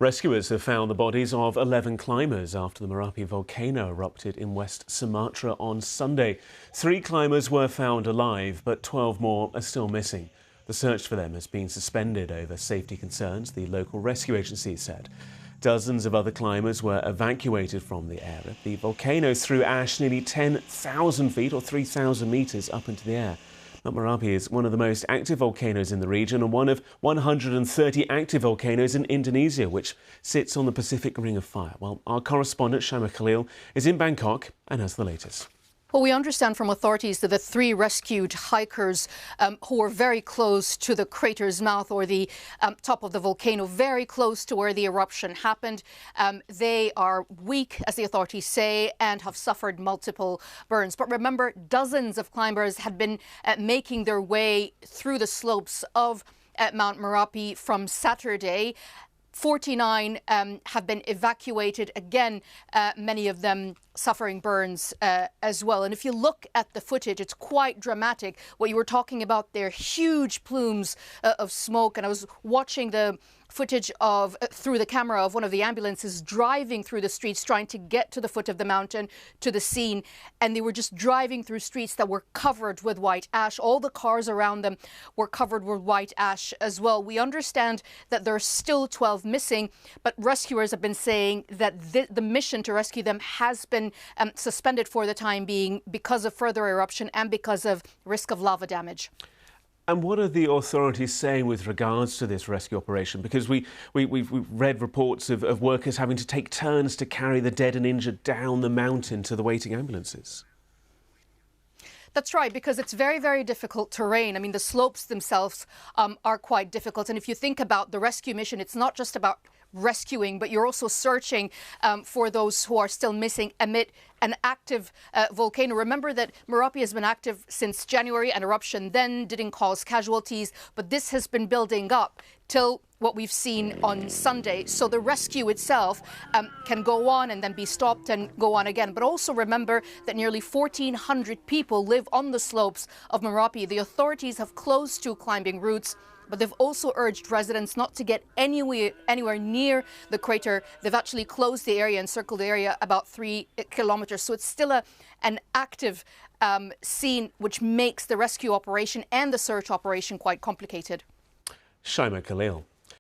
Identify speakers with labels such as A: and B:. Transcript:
A: Rescuers have found the bodies of 11 climbers after the Merapi volcano erupted in West Sumatra on Sunday. 3 climbers were found alive, but 12 more are still missing. The search for them has been suspended over safety concerns, the local rescue agency said. Dozens of other climbers were evacuated from the area. The volcano threw ash nearly 10,000 feet or 3,000 metres up into the air. Mount Merapi is one of the most active volcanoes in the region and one of 130 active volcanoes in Indonesia, which sits on the Pacific Ring of Fire. Well, our correspondent Shaima Khalil is in Bangkok and has the latest.
B: Well, we understand from authorities that the 3 rescued hikers who were very close to the crater's mouth or the top of the volcano, very close to where the eruption happened, they are weak, as the authorities say, and have suffered multiple burns. But remember, dozens of climbers had been making their way through the slopes of Mount Merapi from Saturday. 49 have been evacuated, again, many of them suffering burns as well. And if you look at the footage, it's quite dramatic. What you were talking about there, huge plumes of smoke. And I was watching the footage of through the camera of one of the ambulances driving through the streets trying to get to the foot of the mountain, to the scene, and they were just driving through streets that were covered with white ash. All the cars around them were covered with white ash as well. We understand that there are still 12 missing, but rescuers have been saying that the mission to rescue them has been suspended for the time being because of further eruption and because of risk of lava damage.
A: And what are the authorities saying with regards to this rescue operation? Because we've read reports of workers having to take turns to carry the dead and injured down the mountain to the waiting ambulances.
B: That's right, because it's very, very difficult terrain. I mean, the slopes themselves are quite difficult. And if you think about the rescue mission, it's not just about rescuing, but you're also searching for those who are still missing amid an active volcano. Remember that Merapi has been active since January. An eruption then didn't cause casualties, but this has been building up till what we've seen on Sunday. So the rescue itself can go on and then be stopped and go on again. But also remember that nearly 1,400 people live on the slopes of Merapi. The authorities have closed 2 climbing routes, but they've also urged residents not to get anywhere near the crater. They've actually closed the area and circled the area about 3 kilometers. So it's still an active scene, which makes the rescue operation and the search operation quite complicated.
A: Shaima Khalil.